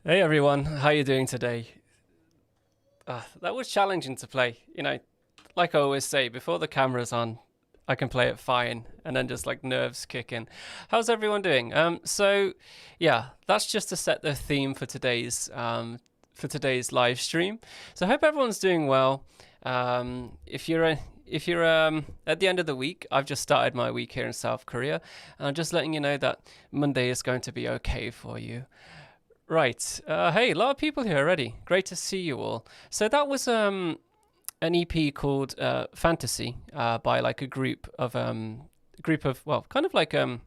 Hey everyone, how you doing today? That was challenging to play. Like I always say, before the camera's on, I can play it fine, and then just like nerves kick in. How's everyone doing? Yeah, that's just to set the theme for today's live stream. So I hope everyone's doing well. If you're at the end of the week, I've just started my week here in South Korea, and I'm just letting you know that Monday is going to be okay for you. Right. Hey, a lot of people here already. Great to see you all. So that was an EP called Fantasy by like a group of well, kind of like a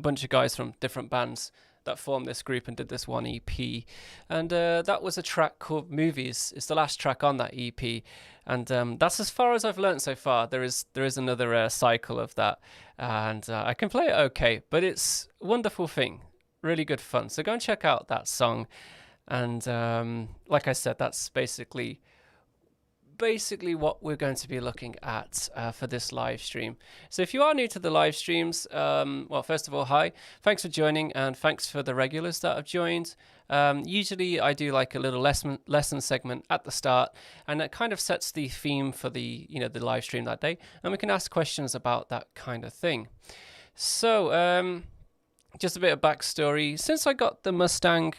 bunch of guys from different bands that formed this group and did this one EP. And that was a track called Movies. It's the last track on that EP, and that's as far as I've learned so far. There is another cycle of that, and I can play it okay, but it's a wonderful thing, really good fun. So go and check out that song. And like I said, that's basically what we're going to be looking at for this live stream. So if you are new to the live streams, well, first of all, hi, thanks for joining, and thanks for the regulars that have joined. Usually I do like a little lesson segment at the start, and that kind of sets the theme for the live stream that day, and we can ask questions about that kind of thing. So just a bit of backstory. Since I got the Mustang,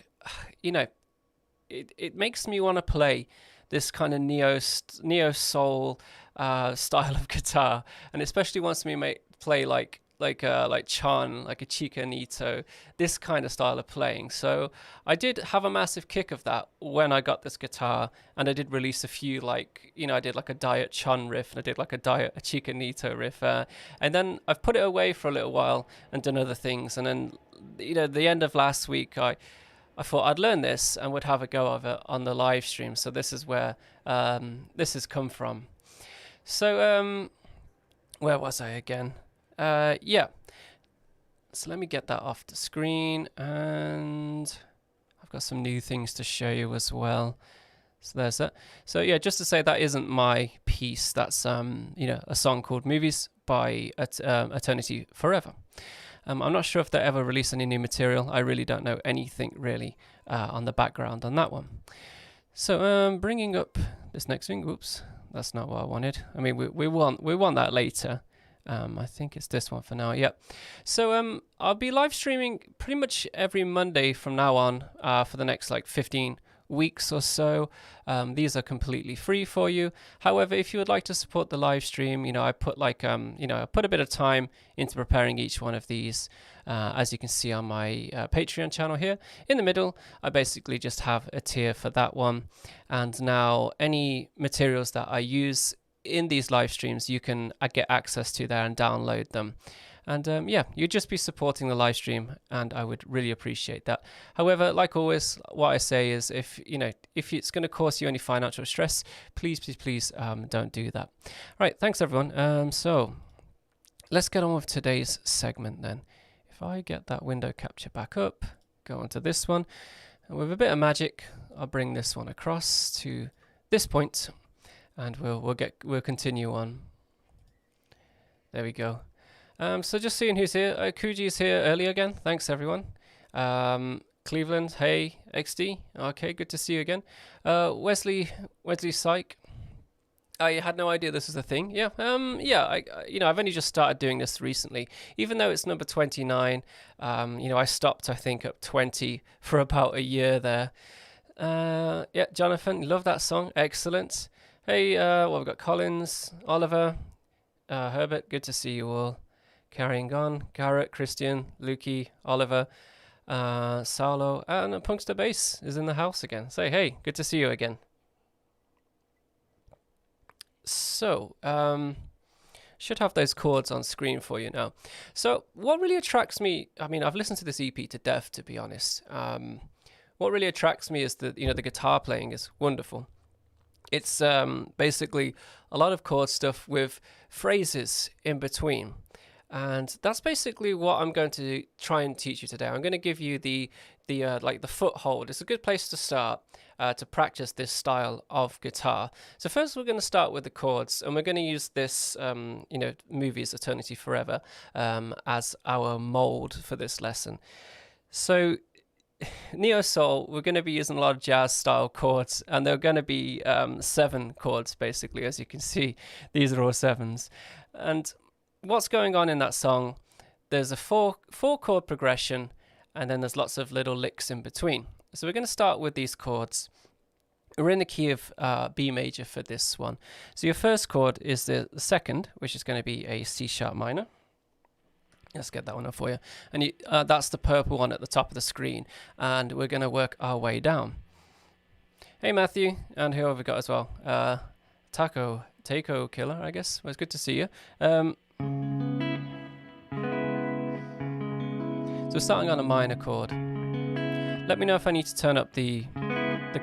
it makes me want to play this kind of neo soul style of guitar, and especially wants me to play like Chan, like Ichika, Nito, this kind of style of playing. So I did have a massive kick of that when I got this guitar, and I did release a few, I did like a Diet Chan riff, and I did like a Diet Ichika Nito riff, and then I've put it away for a little while and done other things, and then the end of last week I thought I'd learn this and would have a go of it on the live stream. So this is where this has come from. So where was I again? Yeah. So let me get that off the screen, and I've got some new things to show you as well. So there's that. So yeah, just to say that isn't my piece. That's a song called Movies by Eternity Forever. I'm not sure if they ever release any new material. I really don't know anything really on the background on that one. So bringing up this next thing. Oops, that's not what I wanted. I mean, we want that later. I think it's this one for now. Yep. So I'll be live streaming pretty much every Monday from now on for the next 15 weeks or so. These are completely free for you. However, if you would like to support the live stream, I put I put a bit of time into preparing each one of these. As you can see on my Patreon channel here in the middle, I basically just have a tier for that one. And now any materials that I use in these live streams, you can get access to there and download them. And yeah, you'd just be supporting the live stream, and I would really appreciate that. However, like always, what I say is, if it's going to cause you any financial stress, please don't do that. Right, thanks everyone. So let's get on with today's segment then. If I get that window capture back up, go on to this one, and with a bit of magic, I'll bring this one across to this point, and we'll continue on. There we go. So just seeing who's here. Kuji is here early again. Thanks everyone. Cleveland, hey, XD. Okay, good to see you again. Wesley Syke. I had no idea this was a thing. Yeah. I've only just started doing this recently. Even though it's number 29, I stopped, I think, at 20 for about a year there. Yeah, Jonathan, love that song. Excellent. Hey, we've got Collins, Oliver, Herbert, good to see you all. Carrying on, Garrett, Christian, Lukey, Oliver, Saulo, and Punkster Bass is in the house again. Say hey, good to see you again. So, should have those chords on screen for you now. So, what really attracts me, I mean, I've listened to this EP to death, to be honest. What really attracts me is that, the guitar playing is wonderful. It's basically a lot of chord stuff with phrases in between. And that's basically what I'm going to try and teach you today. I'm going to give you the foothold. It's a good place to start to practice this style of guitar. So first we're going to start with the chords, and we're going to use this, Movies Eternity Forever as our mold for this lesson. So neo soul, we're going to be using a lot of jazz style chords, and they're going to be 7 chords basically. As you can see, these are all 7s. And what's going on in that song? There's a four chord progression, and then there's lots of little licks in between. So we're going to start with these chords. We're in the key of B major for this one. So your first chord is the second, which is going to be a C sharp minor. Let's get that one up for you. And that's the purple one at the top of the screen. And we're going to work our way down. Hey, Matthew. And who have we got as well? Taco Killer, I guess. Well, it's good to see you. So we're starting on a minor chord. Let me know if I need to turn up the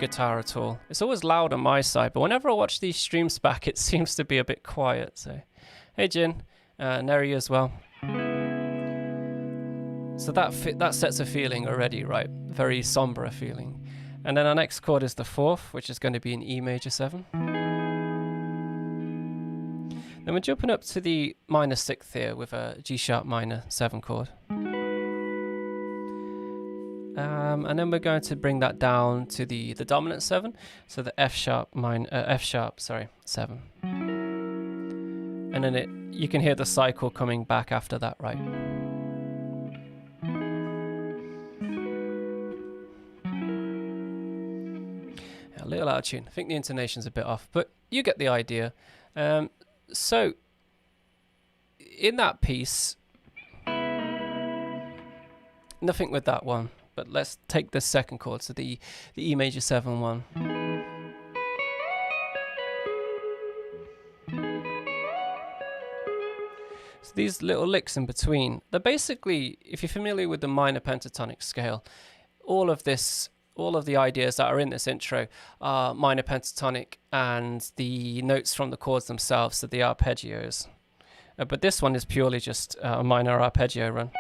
guitar at all. It's always loud on my side, but whenever I watch these streams back, it seems to be a bit quiet. So, hey, Jin. Neri as well. So that sets a feeling already, right? Very somber feeling. And then our next chord is the 4th, which is going to be an E major 7. Then we're jumping up to the minor 6th here with a G sharp minor 7 chord. And then we're going to bring that down to the dominant 7, so the F sharp 7. And then you can hear the cycle coming back after that, right? A little out of tune. I think the intonation's a bit off, but you get the idea. So in that piece, nothing with that one. But let's take the second chord, so the E major 7 one. So these little licks in between, they're basically, if you're familiar with the minor pentatonic scale, all of the ideas that are in this intro are minor pentatonic, and the notes from the chords themselves, so the arpeggios. But this one is purely just a minor arpeggio run.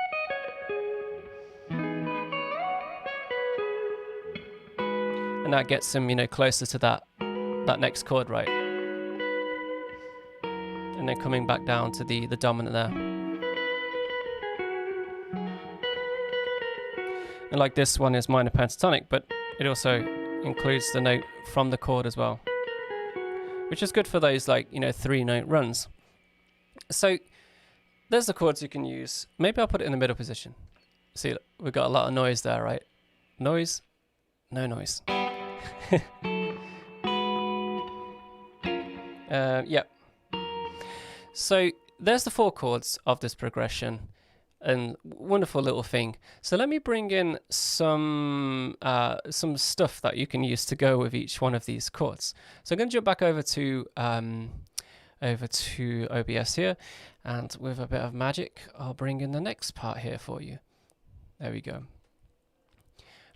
And that gets them, closer to that next chord, right? And then coming back down to the dominant there. And like this one is minor pentatonic, but it also includes the note from the chord as well, which is good for those 3-note runs. So there's the chords you can use. Maybe I'll put it in the middle position. See, we've got a lot of noise there, right? Noise, no noise. Yep. So there's the 4 chords of this progression, and wonderful little thing. So let me bring in some stuff that you can use to go with each one of these chords. So I'm going to jump back over to OBS here, and with a bit of magic, I'll bring in the next part here for you. There we go.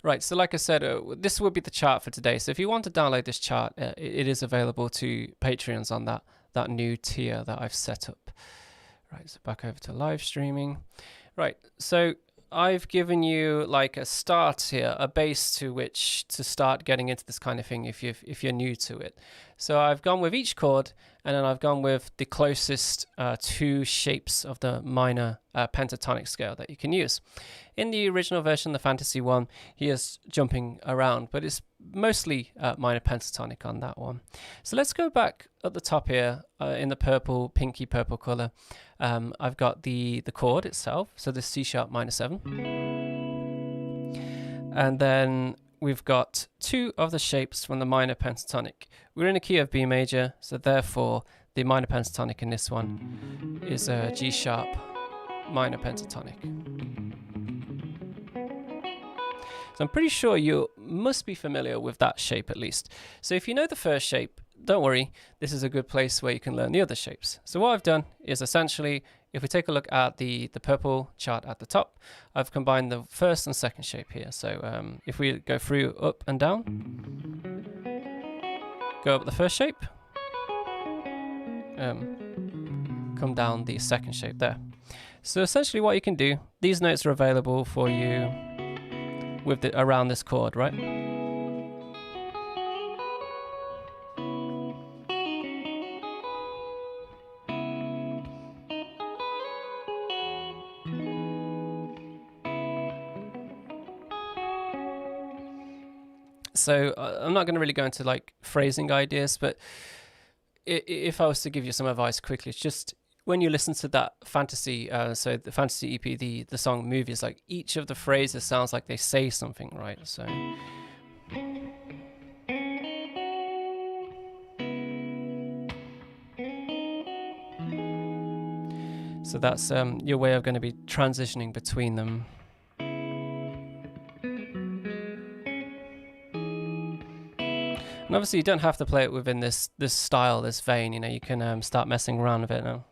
Right, so like I said, this will be the chart for today. So if you want to download this chart, it is available to Patreons on that new tier that I've set up. Right, so back over to live streaming. Right, so I've given you like a start here, a base to which to start getting into this kind of thing if you're new to it. So I've gone with each chord, and then I've gone with the closest 2 shapes of the minor pentatonic scale that you can use. In the original version, the fantasy one, he is jumping around, but it's mostly minor pentatonic on that one. So let's go back at the top here in the pinky purple color. I've got the chord itself, so the C sharp minor 7. And then we've got 2 of the shapes from the minor pentatonic. We're in a key of B major, so therefore the minor pentatonic in this one is a G sharp minor pentatonic. So I'm pretty sure you must be familiar with that shape at least. So if you know the first shape, don't worry, this is a good place where you can learn the other shapes. So what I've done is essentially, if we take a look at the purple chart at the top, I've combined the first and second shape here. So if we go through up and down, go up the first shape, come down the second shape there. So essentially what you can do, these notes are available for you with around this chord, right? So I'm not going to really go into like phrasing ideas, but if I was to give you some advice quickly, it's just when you listen to that fantasy, so the fantasy EP, the song Movies, like each of the phrases sounds like they say something, right? So that's your way of going to be transitioning between them. And obviously you don't have to play it within this style, this vein, you know, you can start messing around with it now.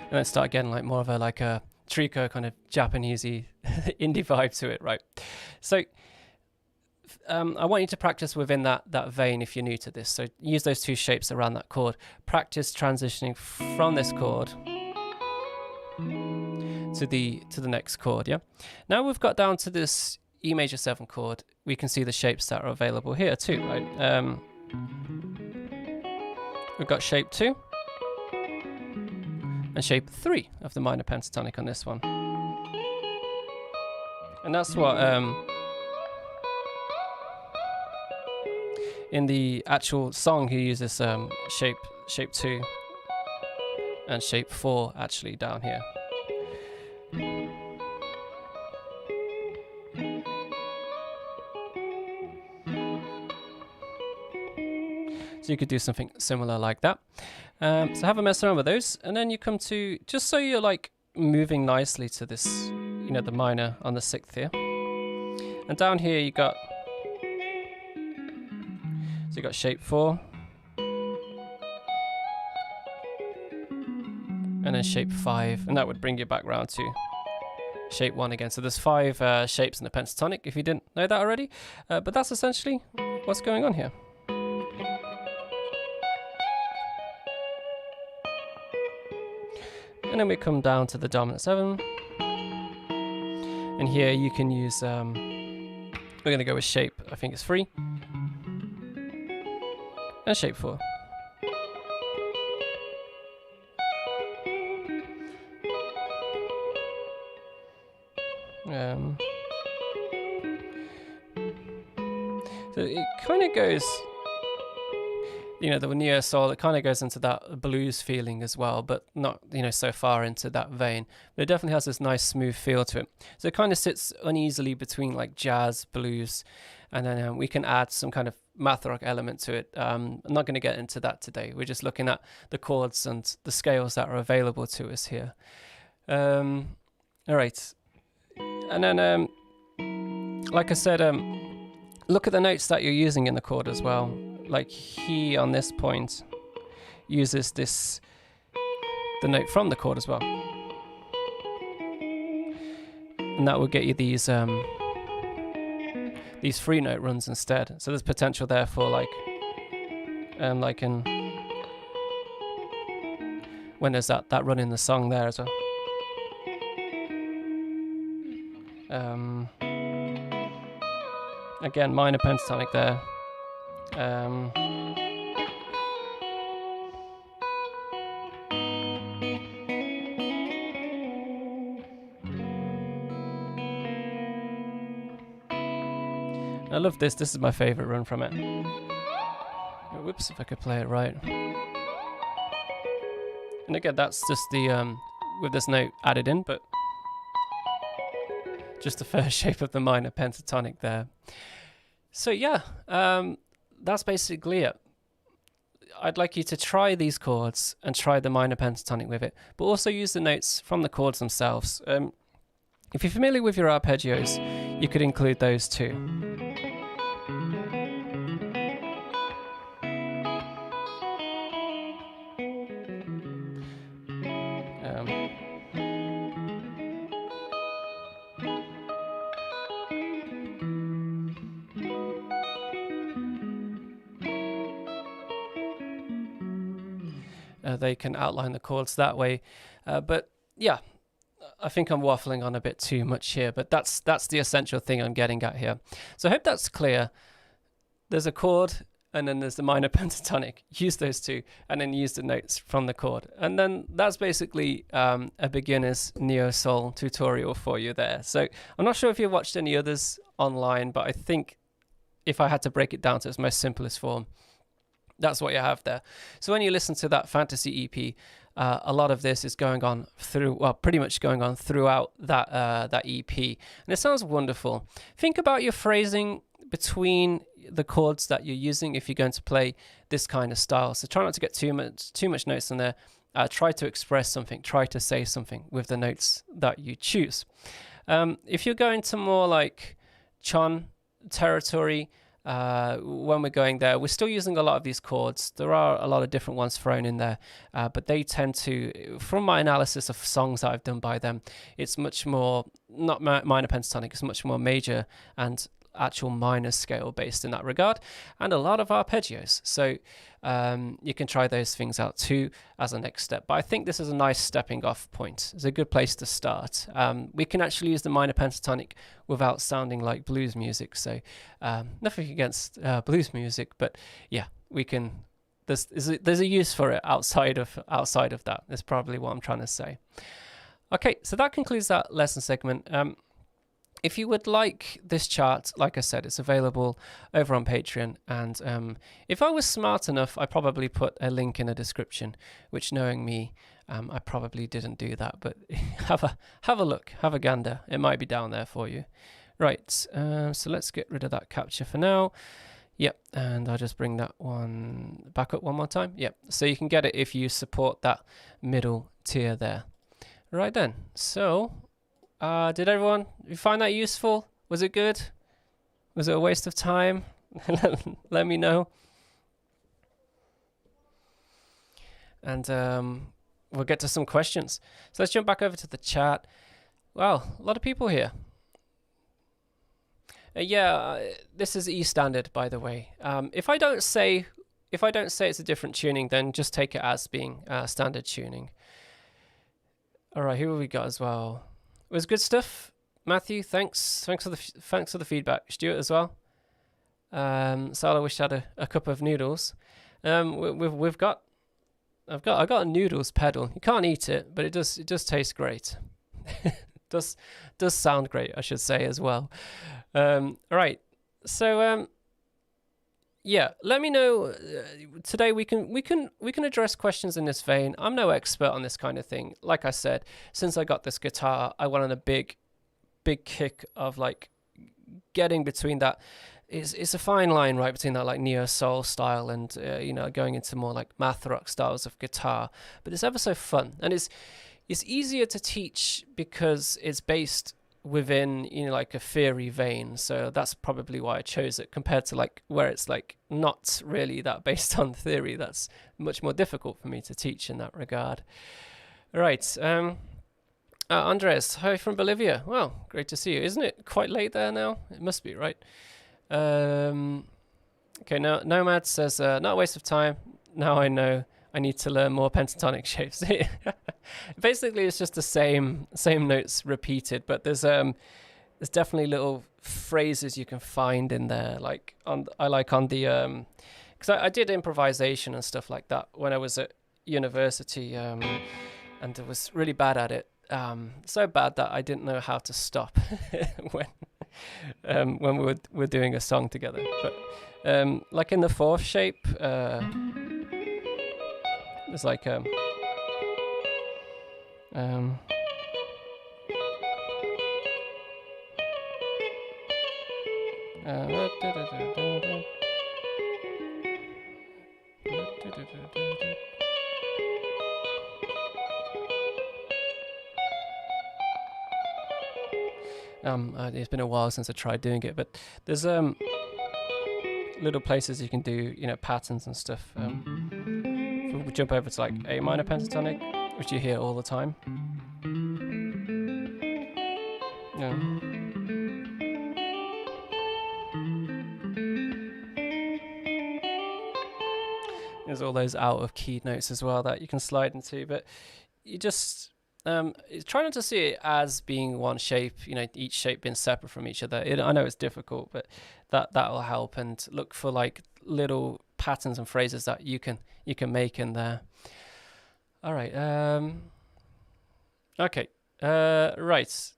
And then start getting like more of a like a Trico kind of Japanesey indie vibe to it, right? So I want you to practice within that vein if you're new to this. So use those two shapes around that chord. Practice transitioning from this chord to the next chord, yeah? Now we've got down to this E major 7 chord, we can see the shapes that are available here too, right? We've got shape 2 and shape 3 of the minor pentatonic on this one. And that's what in the actual song he uses shape 2 and shape 4 actually down here. So you could do something similar like that. So have a mess around with those, and then you come to, just so you're like moving nicely to this, you know, the minor on the 6th here. And down here you got, so you got shape 4, and then shape 5, and that would bring you back round to shape 1 again. So there's 5 shapes in the pentatonic, if you didn't know that already. But that's essentially what's going on here. And then we come down to the dominant 7. And here you can use, we're going to go with shape, I think it's 3. And shape 4. So it kind of goes, you know, the neo soul, it kind of goes into that blues feeling as well, but not, you know, so far into that vein. But it definitely has this nice smooth feel to it. So it kind of sits uneasily between like jazz, blues, and then we can add some kind of math rock element to it. I'm not going to get into that today. We're just looking at the chords and the scales that are available to us here. All right. And then, like I said, look at the notes that you're using in the chord as well. Like he on this point uses the note from the chord as well, and that will get you these 3-note runs instead. So there's potential there for like in when there's that run in the song there as well. Again, minor pentatonic there. I love this. This is my favorite run from it. Whoops, if I could play it right. And again, that's just the with this note added in, but just the first shape of the minor pentatonic there. So yeah, that's basically it. I'd like you to try these chords and try the minor pentatonic with it, but also use the notes from the chords themselves. If you're familiar with your arpeggios, you could include those too. They can outline the chords that way, but yeah, I think I'm waffling on a bit too much here, but that's the essential thing I'm getting at here. So I hope that's clear. There's a chord, and then there's the minor pentatonic. Use those two, and then use the notes from the chord. And then that's basically a beginner's neo soul tutorial for you there. So I'm not sure if you've watched any others online, but I think if I had to break it down to its most simplest form, that's what you have there. So when you listen to that fantasy EP, a lot of this is going on through, well, pretty much going on throughout that EP, and it sounds wonderful. Think about your phrasing between the chords that you're using if you're going to play this kind of style. So try not to get too much notes in there. Try to express something. Try to say something with the notes that you choose. If you're going to more like Chon territory, when we're going there, we're still using a lot of these chords. There are a lot of different ones thrown in there, but they tend to, from my analysis of songs that I've done by them, it's much more, not minor pentatonic, it's much more major and actual minor scale based in that regard, and a lot of arpeggios. So you can try those things out too as a next step. But I think this is a nice stepping off point. It's a good place to start. We can actually use the minor pentatonic without sounding like blues music. So nothing against blues music, but yeah, we can. There's a use for it outside of that. That's probably what I'm trying to say. Okay, so that concludes that lesson segment. If you would like this chart, like I said, it's available over on Patreon. And if I was smart enough, I probably put a link in the description, which, knowing me, I probably didn't do that. But have a look, have a gander. It might be down there for you. Right, so let's get rid of that capture for now. Yep, and I'll just bring that one back up one more time. Yep, so you can get it if you support that middle tier there. Right then, so... did everyone find that useful? Was it good? Was it a waste of time? Let me know. And we'll get to some questions. So let's jump back over to the chat. Wow, a lot of people here. This is E standard, by the way. If I don't say it's a different tuning, then just take it as being standard tuning. All right, who have we got as well? It was good stuff, Matthew. Thanks for the feedback. Stuart as well. Sala wished I had a cup of noodles. I've got a noodles pedal. You can't eat it, but it does taste great. does sound great, I should say as well. All right. So yeah, let me know. Today we can address questions in this vein. I'm no expert on this kind of thing. Like I said, since I got this guitar, I went on a big kick of like getting between that. It's a fine line, right, between that like neo soul style and going into more like math rock styles of guitar. But it's ever so fun, and it's easier to teach because it's based within like a theory vein. So that's probably why I chose it, compared to like where it's like not really that based on theory. That's much more difficult for me to teach in that regard. All right, Andres, hi from Bolivia. Well, great to see you. Isn't it quite late there now? It must be, right? Okay, now Nomad says not a waste of time. Now I know I need to learn more pentatonic shapes. Basically, it's just the same notes repeated, but there's definitely little phrases you can find in there. Like on the because I did improvisation and stuff like that when I was at university, and I was really bad at it. So bad that I didn't know how to stop when we were doing a song together. But like in the fourth shape. It's like it's been a while since I tried doing it, but there's little places you can do patterns and stuff. We'll jump over to like A minor pentatonic, which you hear all the time. Yeah. There's all those out of key notes as well that you can slide into, but you just try not to see it as being one shape, each shape being separate from each other. I know it's difficult, but that'll help. And look for like little patterns and phrases that you can make in there. All right. Okay. Right.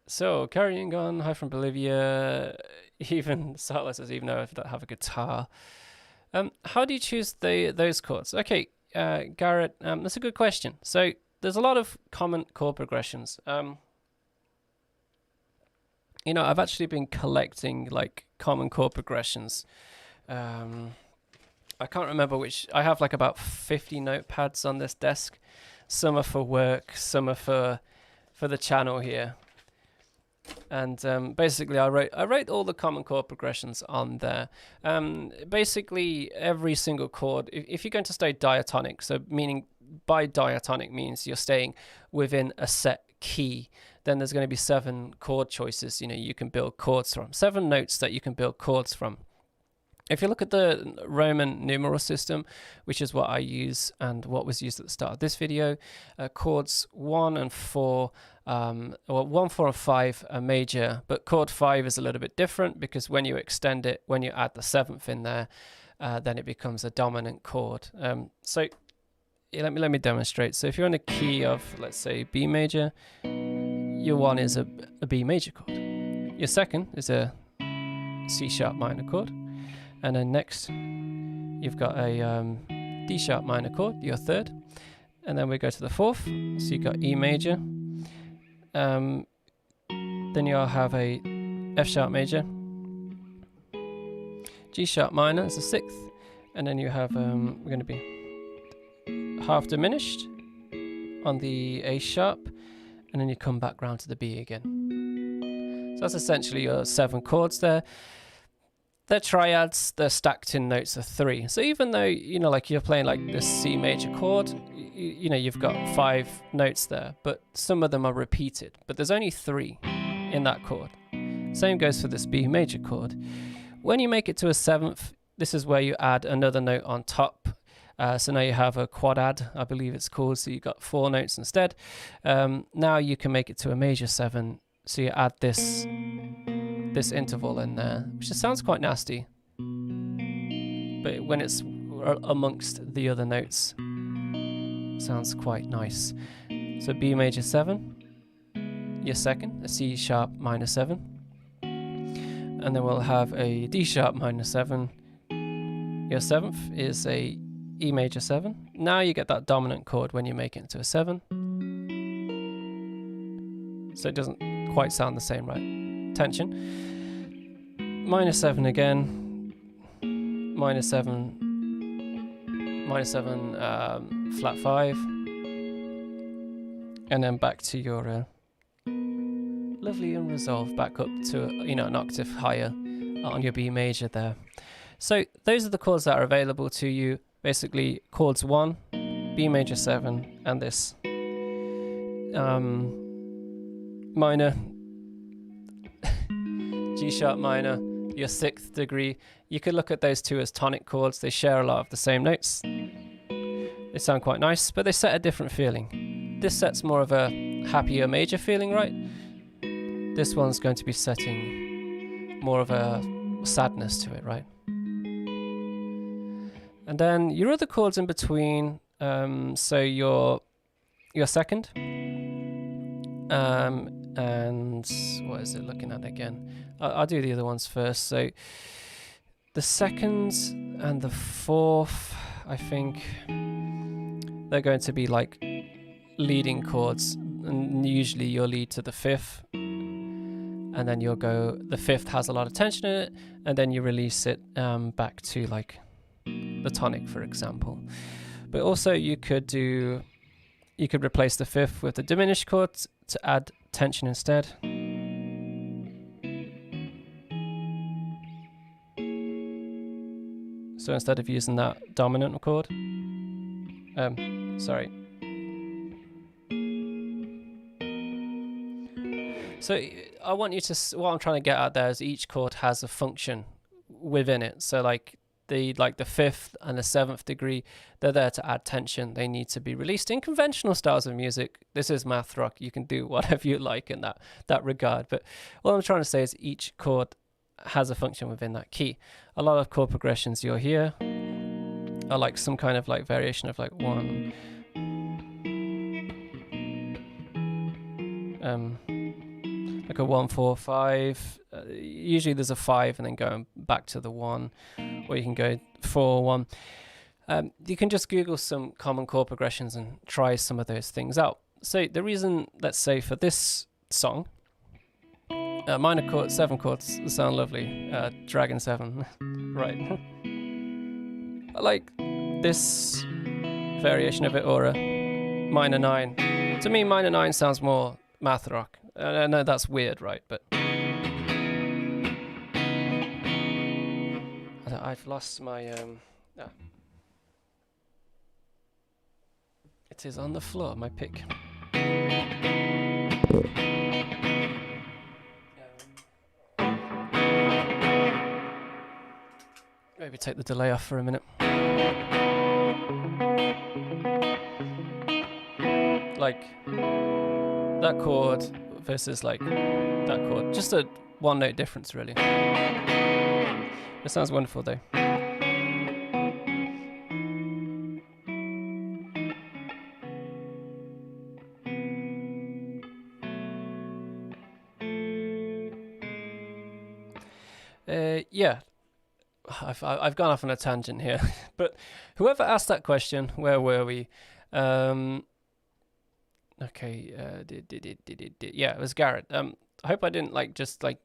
So carrying on, hi from Bolivia. Even Silas says, even though I don't have a guitar. How do you choose those chords? Okay, Garrett, that's a good question. So there's a lot of common chord progressions. You know, I've actually been collecting like common chord progressions. I can't remember which. I have like about 50 notepads on this desk. Some are for work, some are for the channel here. And basically, I wrote all the common chord progressions on there. Basically, every single chord, if you're going to stay diatonic, so meaning by diatonic means you're staying within a set key, then there's going to be 7 chord choices. You know, you can build chords from 7 notes that you can build chords from. If you look at the Roman numeral system, which is what I use and what was used at the start of this video, chords 1 and 4, well, 1, 4, and 5 are major, but chord 5 is a little bit different because when you extend it, when you add the 7th in there, then it becomes a dominant chord. So let me demonstrate. So if you're in a key of, let's say, B major, your 1 is a B major chord. Your 2nd is a C sharp minor chord. And then next, you've got a D sharp minor chord, your 3rd. And then we go to the 4th. So you've got E major. Then you'll have a F sharp major. G sharp minor is the 6th. And then you have, we're going to be half diminished on the A sharp. And then you come back round to the B again. So that's essentially your 7 chords there. They're triads, they're stacked in notes of 3. So even though, you know, like you're playing like this C major chord, you know, you've got 5 notes there, but some of them are repeated. But there's only 3 in that chord. Same goes for this B major chord. When you make it to a 7th, this is where you add another note on top. So now you have a quadad, I believe it's called. So you've got 4 notes instead. Now you can make it to a major 7. So you add this interval in there, which just sounds quite nasty, but when it's amongst the other notes, sounds quite nice. So B major 7, your 2nd, a C sharp minor 7, and then we'll have a D sharp minor 7. Your 7th is a E major 7. Now you get that dominant chord when you make it into a 7, so it doesn't quite sound the same, right? Tension. Minor 7 again, minor 7, minor 7, flat 5, and then back to your lovely and resolve back up to, you know, an octave higher on your B major there. So those are the chords that are available to you. Basically, chords 1, B major 7, and this minor, G sharp minor, your 6th degree. You could look at those 2 as tonic chords. They share a lot of the same notes. They sound quite nice, but they set a different feeling. This sets more of a happier major feeling, right? This one's going to be setting more of a sadness to it, right? And then your other chords in between, so your 2nd, and what is it looking at again? I'll do the other ones first. So the 2nd and the 4th, I think they're going to be like leading chords, and usually you'll lead to the 5th, and then you'll go, the 5th has a lot of tension in it, and then you release it back to like the tonic, for example. But also you could replace the 5th with the diminished chord to add tension instead. So instead of using that dominant chord, sorry. So I want you to, what I'm trying to get at there is each chord has a function within it. So like the 5th and the 7th degree, they're there to add tension. They need to be released in conventional styles of music. This is math rock. You can do whatever you like in that regard. But what I'm trying to say is each chord has a function within that key. A lot of chord progressions you'll hear are like some kind of like variation of like 1. Like a 1 4 5. Usually there's a 5 and then going back to the 1, or you can go 4 1. You can just Google some common chord progressions and try some of those things out. So the reason, let's say for this song, minor chord, 7 chords sound lovely. Dragon 7, right? I like this variation of it, or a minor 9. To me, minor 9 sounds more math rock. I know that's weird, right? But I've lost my it is on the floor, my pick. Maybe take the delay off for a minute. Like that chord versus like that chord. Just a 1 note difference, really. It sounds wonderful though. Yeah, I've gone off on a tangent here, but whoever asked that question, where were we? Okay, yeah, it was Garrett. I hope I didn't like just like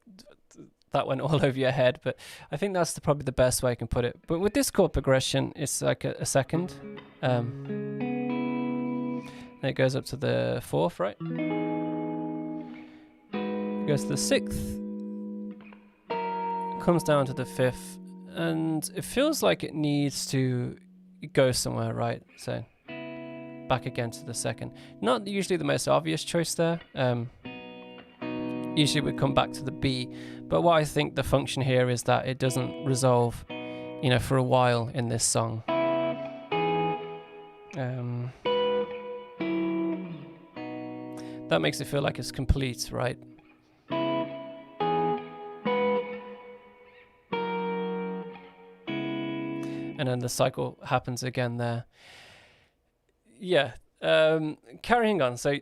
that went all over your head, but I think that's probably the best way I can put it. But with this chord progression, it's like a second. Then it goes up to the 4th, right? It goes to the 6th. Comes down to the 5th, and it feels like it needs to go somewhere, right? So back again to the 2nd. Not usually the most obvious choice there. Usually we come back to the B, but what I think the function here is that it doesn't resolve, you know, for a while in this song. That makes it feel like it's complete, right? And then the cycle happens again there. Yeah, carrying on. So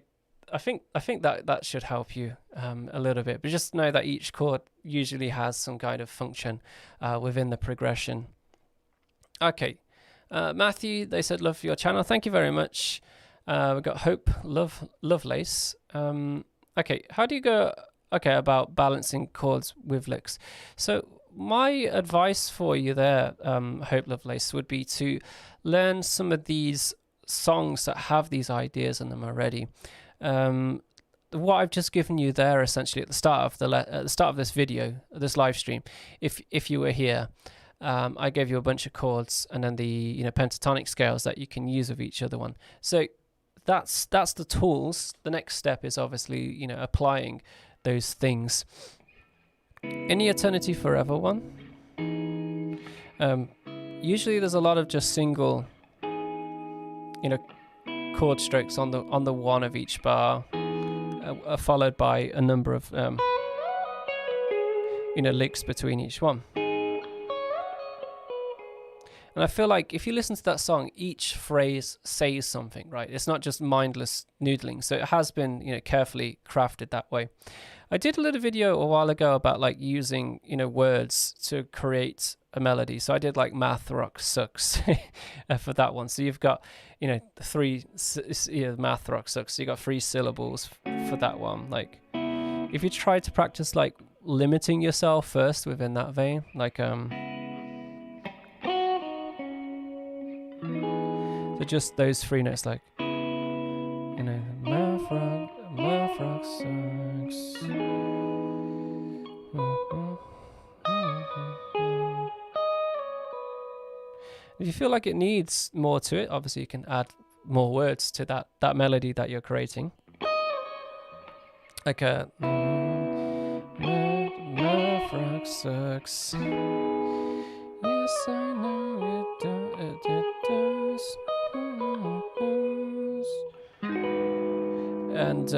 I think that should help you a little bit. But just know that each chord usually has some kind of function within the progression. Okay, Matthew, they said love for your channel. Thank you very much. We've got Hope Lovelace. Okay, how do you go about balancing chords with licks? So my advice for you there, Hope Lovelace, would be to learn some of these songs that have these ideas in them already. What I've just given you there, essentially at the start of this video, this live stream, if you were here, I gave you a bunch of chords and then the pentatonic scales that you can use with each other one. So that's the tools. The next step is obviously applying those things. In the Eternity Forever one, usually there's a lot of just single chord strokes on the 1 of each bar, followed by a number of licks between each one. And I feel like if you listen to that song, each phrase says something, right? It's not just mindless noodling. So it has been carefully crafted that way. I did a little video a while ago about like using words to create a melody. So I did like math rock sucks for that one. So you've got three math rock sucks. So you got 3 syllables for that one. Like if you try to practice like limiting yourself first within that vein, like so just those 3 notes, like math rock sucks. If you feel like it needs more to it, obviously you can add more words to that melody that you're creating. Like a math rock sucks. Yes, I know it does. And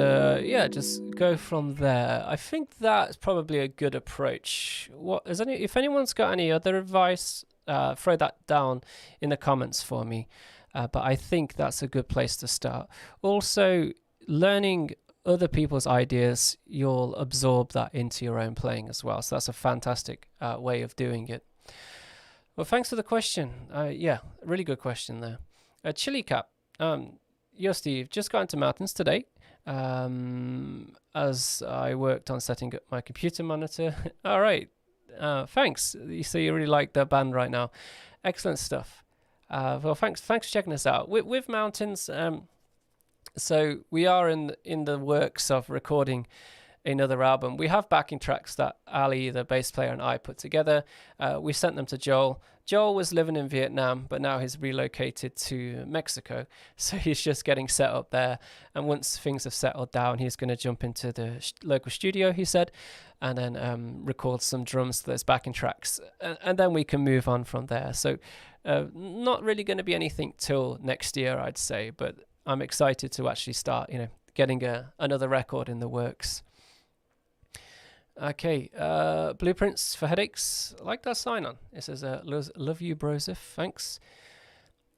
yeah, just go from there. I think that's probably a good approach. If anyone's got any other advice throw that down in the comments for me. But I think that's a good place to start. Also, learning other people's ideas, you'll absorb that into your own playing as well. So that's a fantastic way of doing it. Well, thanks for the question. Yeah, really good question there. Chili Cap, yo, Steve, just got into Mountains today as I worked on setting up my computer monitor. All right, thanks. So you really like the band right now. Excellent stuff. Well, thanks for checking us out. With Mountains, so we are in the works of recording another album. We have backing tracks that Ali, the bass player, and I put together. We sent them to Joel. Joel was living in Vietnam, but now he's relocated to Mexico. So he's just getting set up there. And once things have settled down, he's going to jump into the local studio, he said, and then record some drums to those backing tracks. And then we can move on from there. So not really going to be anything till next year, I'd say. But I'm excited to actually start, getting another record in the works. Okay, Blueprints for Headaches. I like that sign on. It says, love you, Broseph. Thanks.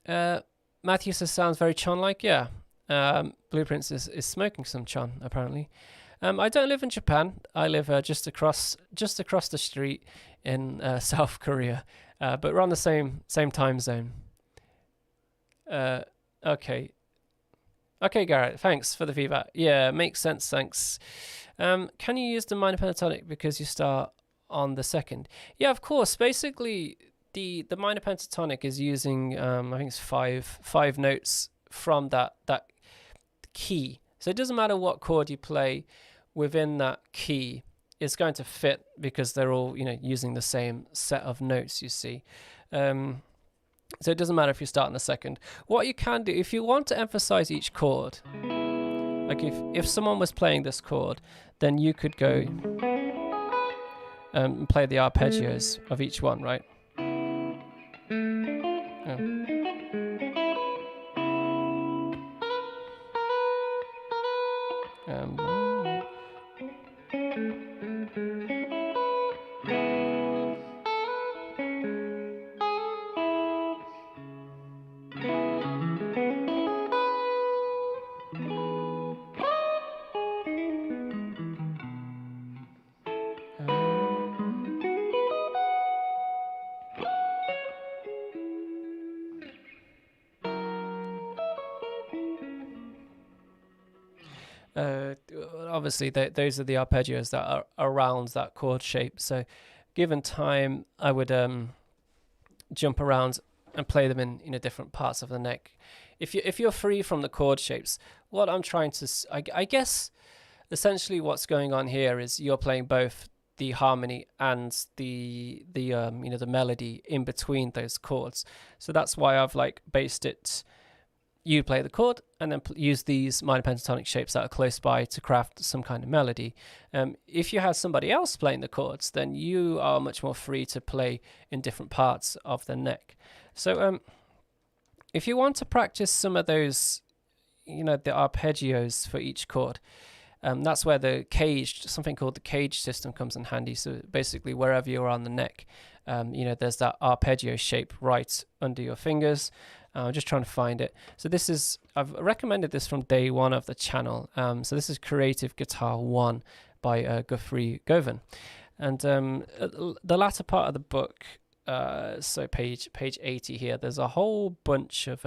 Matthew says, sounds very Chon-like. Yeah. Blueprints is smoking some Chon, apparently. I don't live in Japan. I live just across the street in South Korea. But we're on the same time zone. Okay. Okay, Garrett, thanks for the feedback. Yeah, makes sense, thanks. Can you use the minor pentatonic because you start on the second? Yeah, of course. Basically, the minor pentatonic is using, I think it's five notes from that key. So it doesn't matter what chord you play within that key. It's going to fit because they're all, using the same set of notes, you see. So it doesn't matter if you start in the second. What you can do, if you want to emphasize each chord, like if someone was playing this chord, then you could go and play the arpeggios of each one, right? Obviously, those are the arpeggios that are around that chord shape. So, given time, I would jump around and play them in different parts of the neck. If you're free from the chord shapes, what I'm trying to, I guess, essentially what's going on here is you're playing both the harmony and the melody in between those chords. So that's why I've based it. You play the chord and then use these minor pentatonic shapes that are close by to craft some kind of melody. If you have somebody else playing the chords, then you are much more free to play in different parts of the neck. So if you want to practice some of those, the arpeggios for each chord, that's where something called the cage system comes in handy. So basically wherever you're on the neck, there's that arpeggio shape right under your fingers. I'm just trying to find it. So I've recommended this from day one of the channel. So this is Creative Guitar 1 by Guthrie Govan. And the latter part of the book, so page 80 here, there's a whole bunch of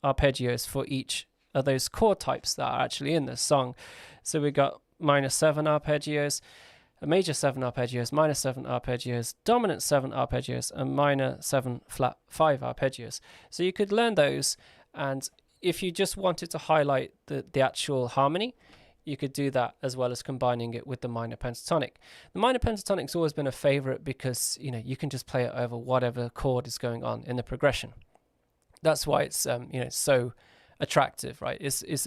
arpeggios for each of those chord types that are actually in this song. So we got minor 7 arpeggios, a major 7 arpeggios, minor 7 arpeggios, dominant 7 arpeggios, and minor 7 flat 5 arpeggios. So you could learn those, and if you just wanted to highlight the actual harmony, you could do that as well as combining it with the minor pentatonic. The minor pentatonic's always been a favorite because you can just play it over whatever chord is going on in the progression. That's why it's so attractive, right? It's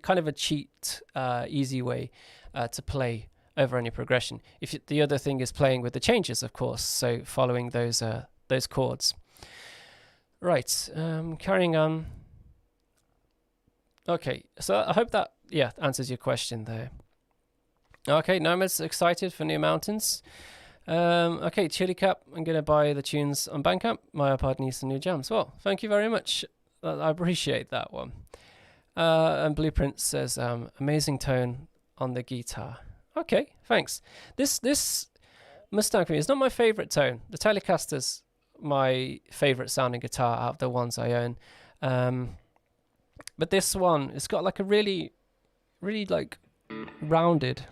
kind of a cheat, easy way to play over any progression. The other thing is playing with the changes, of course, so following those chords. Right, carrying on. Okay, so I hope that answers your question there. Okay, Nomad's excited for New Mountains. Okay, Chili Cap, I'm going to buy the tunes on Bandcamp. My iPod needs some new jams. Well, thank you very much. I appreciate that one. And Blueprint says, amazing tone on the guitar. Okay, thanks. This Mustang for me is not my favorite tone. The Telecaster's my favorite sounding guitar out of the ones I own. But this one, it's got like a really like rounded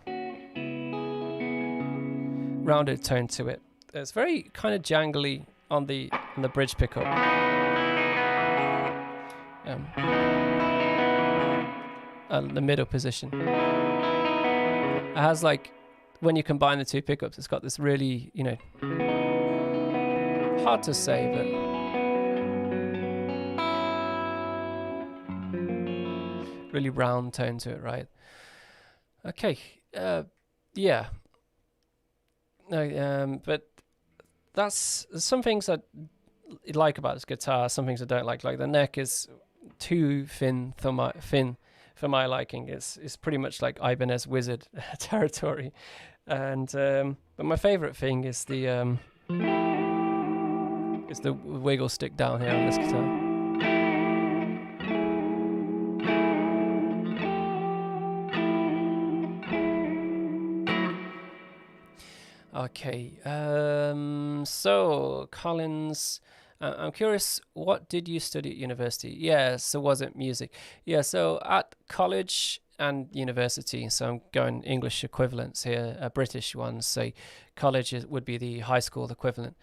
tone to it. It's very kind of jangly on the bridge pickup. The middle position. It has like, when you combine the two pickups, it's got this really, hard to say, but really round tone to it, right? Okay, yeah. No, but that's some things I like about this guitar. Some things I don't like. Like the neck is too thin for my liking. It's pretty much like Ibanez Wizard territory. And but my favorite thing is the wiggle stick down here on this guitar. Okay, so Collins, I'm curious, what did you study at university? Yeah, so was it music? Yeah, so at college and university, so I'm going English equivalents here, British ones, so college would be the high school equivalent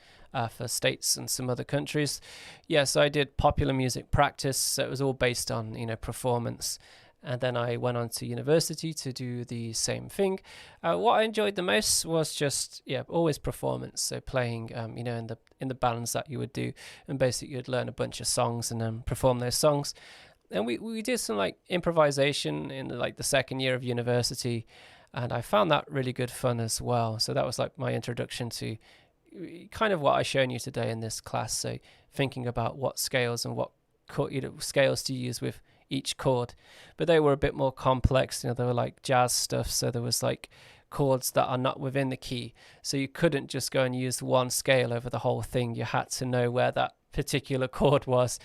for states and some other countries. Yeah, so I did popular music practice, so it was all based on, performance. And then I went on to university to do the same thing. What I enjoyed the most was just, always performance. So playing, in the bands that you would do, and basically you'd learn a bunch of songs and then perform those songs. And we did some like improvisation in like the second year of university, and I found that really good fun as well. So that was like my introduction to kind of what I've shown you today in this class. So thinking about what scales and what scales to use with each chord, but they were a bit more complex. They were like jazz stuff, so there was like chords that are not within the key, so you couldn't just go and use one scale over the whole thing. You had to know where that particular chord was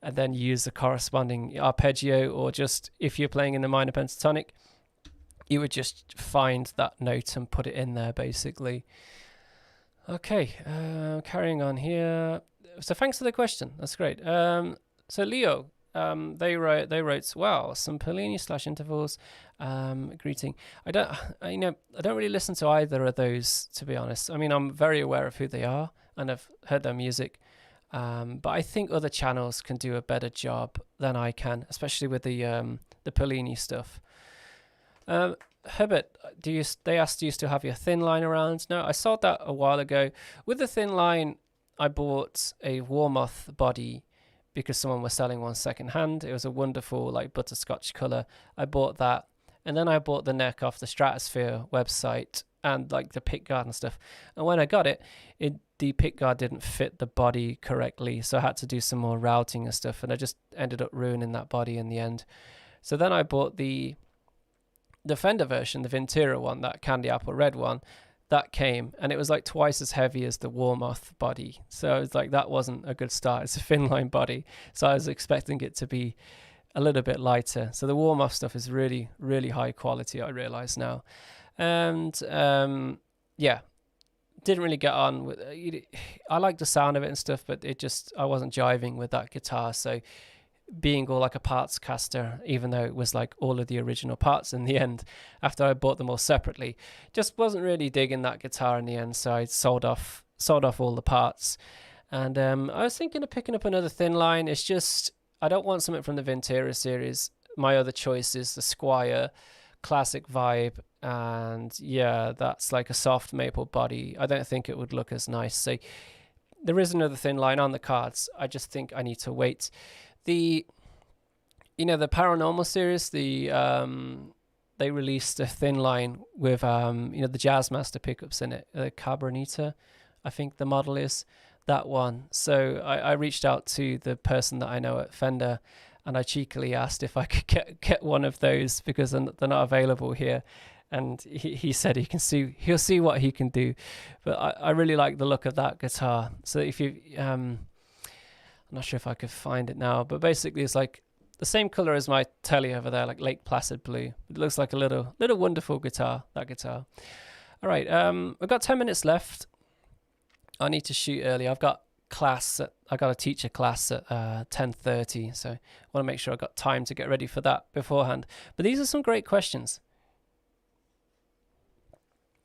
and then use the corresponding arpeggio, or just if you're playing in the minor pentatonic, you would just find that note and put it in there basically. Okay, carrying on here. So thanks for the question, that's great. So Leo, they wrote wow, some Pellini/intervals. Greeting. I don't really listen to either of those, to be honest. I mean, I'm very aware of who they are and I've heard their music, but I think other channels can do a better job than I can, especially with the Pellini stuff. Herbert, they asked, do you still have your thin line around? No, I sold that a while ago. With the thin line, I bought a Warmoth body because someone was selling one second hand. It was a wonderful like butterscotch color. I bought that, and then I bought the neck off the Stratosphere website and like the pickguard and stuff. And when I got it, the pickguard didn't fit the body correctly, so I had to do some more routing and stuff, and I just ended up ruining that body in the end. So then I bought the Fender version, the Ventura one, that candy apple red one. That came, and it was like twice as heavy as the Warmoth body, so it's like that wasn't a good start. It's a thin line body, so I was expecting it to be a little bit lighter. So the Warmoth stuff is really high quality, I realize now. And didn't really get on with I like the sound of it and stuff, but I wasn't jiving with that guitar. So being all like a parts caster, even though it was like all of the original parts in the end, after I bought them all separately, just wasn't really digging that guitar in the end, so I sold off all the parts. And I was thinking of picking up another thin line. It's just I don't want something from the Ventura series. My other choice is the Squier classic vibe, and that's like a soft maple body. I don't think it would look as nice. So there is another thin line on the cards. I just think I need to wait. The Paranormal series, they released a thin line with the Jazzmaster pickups in it, the Cabronita, I think the model is that one. So I reached out to the person that I know at Fender, and I cheekily asked if I could get one of those because they're not available here. and he said he'll see what he can do. But I really like the look of that guitar. So if you I'm not sure if I could find it now, but basically it's like the same color as my telly over there, like Lake Placid blue. It looks like a little wonderful guitar, that guitar. All right, I've got 10 minutes left. I need to shoot early. I've got I got to teach a class at 10:30, so I want to make sure I've got time to get ready for that beforehand. But these are some great questions.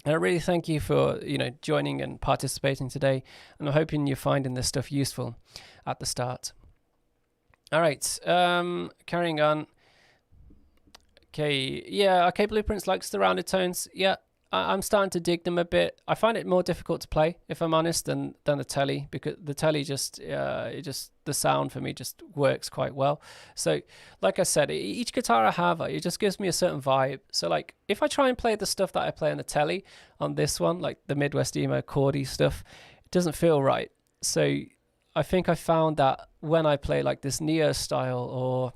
And I really thank you for joining and participating today, and I'm hoping you're finding this stuff useful at the start. All right, carrying on. Okay, yeah, Arcade Blueprints likes the rounded tones. Yeah, I'm starting to dig them a bit. I find it more difficult to play, if I'm honest, than the telly, because the telly the sound for me just works quite well. So, like I said, each guitar I have, it just gives me a certain vibe. So, like, if I try and play the stuff that I play on the telly on this one, like the Midwest emo chordy stuff, it doesn't feel right. So, I think I found that when I play like this Neo style, or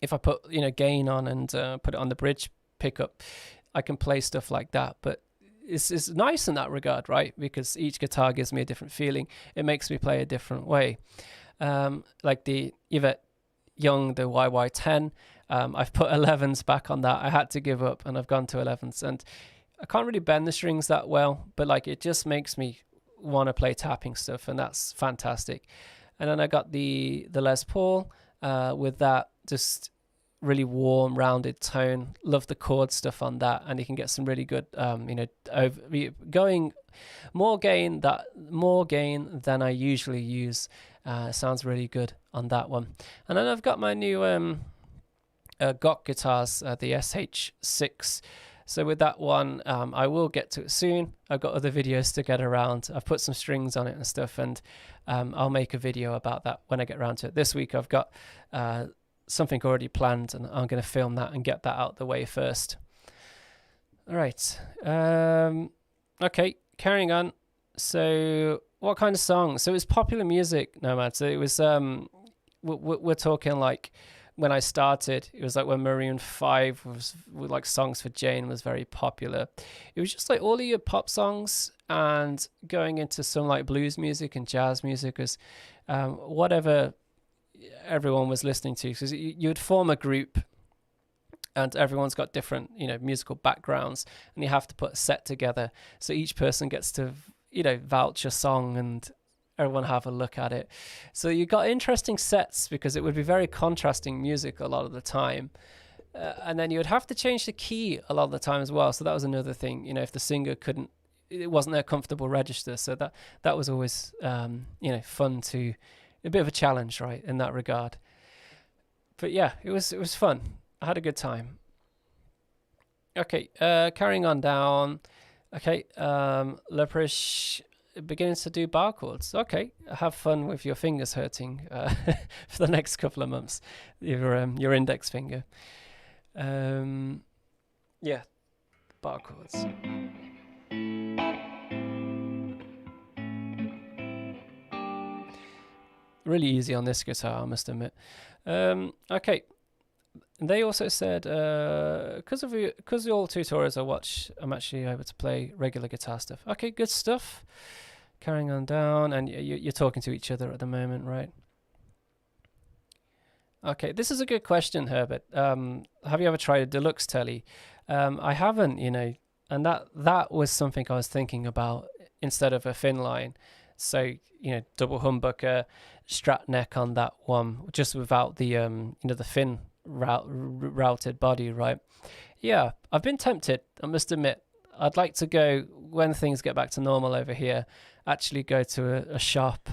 if I put gain on and put it on the bridge pickup, I can play stuff like that. But it's nice in that regard, right? Because each guitar gives me a different feeling. It makes me play a different way. Like the Yvette Young, the YY10, I've put 11s back on that. I had to give up, and I've gone to 11s. And I can't really bend the strings that well, but like it just makes me want to play tapping stuff, and that's fantastic. And then I got the Les Paul with that just really warm, rounded tone. Love the chord stuff on that, and you can get some really good, going more gain than I usually use. Sounds really good on that one. And then I've got my new GOC guitars, the SH6. So with that one, I will get to it soon. I've got other videos to get around. I've put some strings on it and stuff, and I'll make a video about that when I get around to it. This week I've got something already planned, and I'm going to film that and get that out the way first. All right. Okay, carrying on. So what kind of songs? So it was popular music, Nomad. So it was, we're talking like, when I started, it was like when Maroon 5 was with like Songs for Jane was very popular. It was just like all of your pop songs, and going into some like blues music and jazz music was whatever everyone was listening to. Because you would form a group, and everyone's got different musical backgrounds, and you have to put a set together. So each person gets to vouch a song, and everyone have a look at it. So you got interesting sets, because it would be very contrasting music a lot of the time, and then you would have to change the key a lot of the time as well. So that was another thing, if the singer it wasn't their comfortable register. So that was always fun, to a bit of a challenge, right, in that regard. But yeah, it was fun. I had a good time. Okay, carrying on down. Okay, Leprish begins to do bar chords. Okay, have fun with your fingers hurting for the next couple of months. Your index finger. Yeah, bar chords. Really easy on this guitar, I must admit. Okay. They also said, because of all tutorials I watch, I'm actually able to play regular guitar stuff. Okay, good stuff. Carrying on down, and you're talking to each other at the moment, right? Okay, this is a good question, Herbert. Have you ever tried a deluxe telly? I haven't, and that was something I was thinking about instead of a thin line. So, double humbucker, Strat neck on that one, just without the the thin routed body, right? Yeah, I've been tempted, I must admit. I'd like to go, when things get back to normal over here, actually go to a shop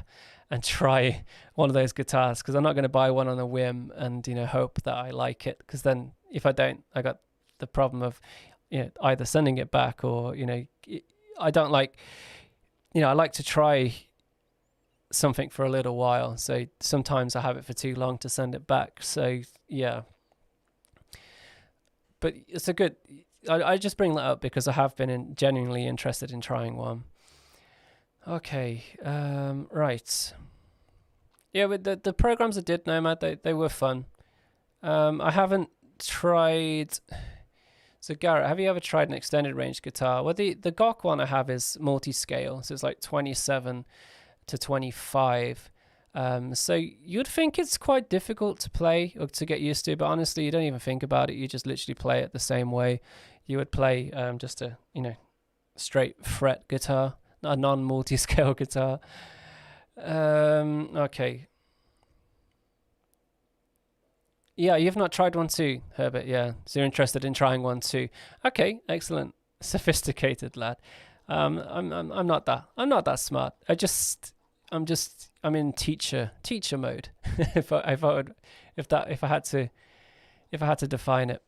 and try one of those guitars, because I'm not going to buy one on a whim and hope that I like it, because then if I don't, I got the problem of either sending it back, or I don't like, I like to try something for a little while, so sometimes I have it for too long to send it back. So yeah, but it's a good, I just bring that up because I have been genuinely interested in trying one. Okay, right. Yeah, with the programs I did, Nomad, they were fun. I haven't tried So Garrett, have you ever tried an extended range guitar? Well, the GOC one I have is multi-scale, so it's like 27 to 25. So you'd think it's quite difficult to play or to get used to, but honestly, you don't even think about it. You just literally play it the same way you would play just a straight fret guitar, a non-multi-scale guitar. Okay. Yeah, you've not tried one too, Herbert. Yeah, so you're interested in trying one too. Okay, excellent, sophisticated lad. I'm not that smart. I'm in teacher mode. if I had to define it.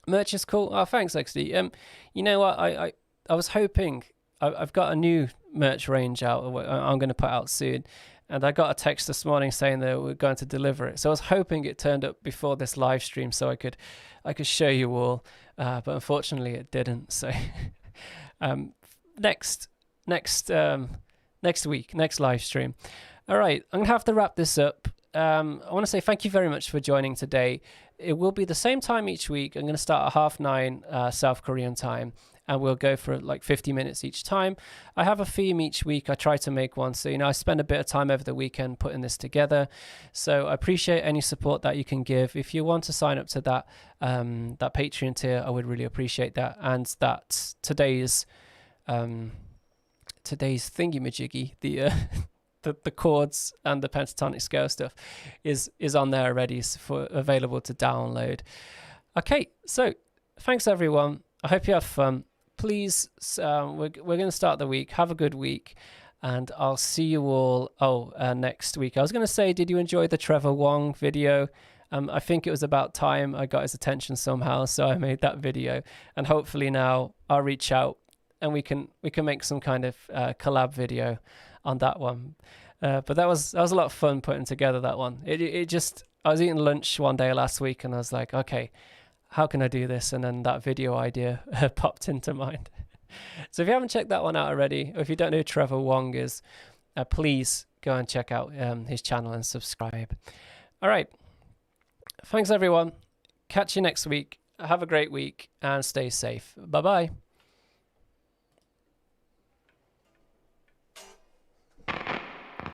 Merch is cool. Oh, thanks, XD. You know what? I was hoping I've got a new merch range out. I'm going to put out soon, and I got a text this morning saying that we're going to deliver it. So I was hoping it turned up before this live stream, so I could show you all. But unfortunately, it didn't. So next week, next live stream. All right, I'm gonna have to wrap this up. I want to say thank you very much for joining today. It will be the same time each week. I'm going to start at 9:30 South Korean time, and we'll go for like 50 minutes each time. I have a theme each week. I try to make one, so I spend a bit of time over the weekend putting this together. So I appreciate any support that you can give. If you want to sign up to that Patreon tier, I would really appreciate that. And that today's thingy-majiggy, the chords and the pentatonic scale stuff is on there already for available to download. Okay, so thanks everyone. I hope you have fun. Please, we're going to start the week. Have a good week, and I'll see you all next week. I was going to say, did you enjoy the Trevor Wong video? I think it was about time I got his attention somehow, so I made that video, and hopefully now I'll reach out and we can make some kind of collab video on that one. But that was a lot of fun putting together that one. It just, I was eating lunch one day last week and I was like, okay, how can I do this? And then that video idea popped into mind. So if you haven't checked that one out already, or if you don't know who Trevor Wong is, please go and check out his channel and subscribe. All right. Thanks everyone. Catch you next week. Have a great week and stay safe. Bye-bye.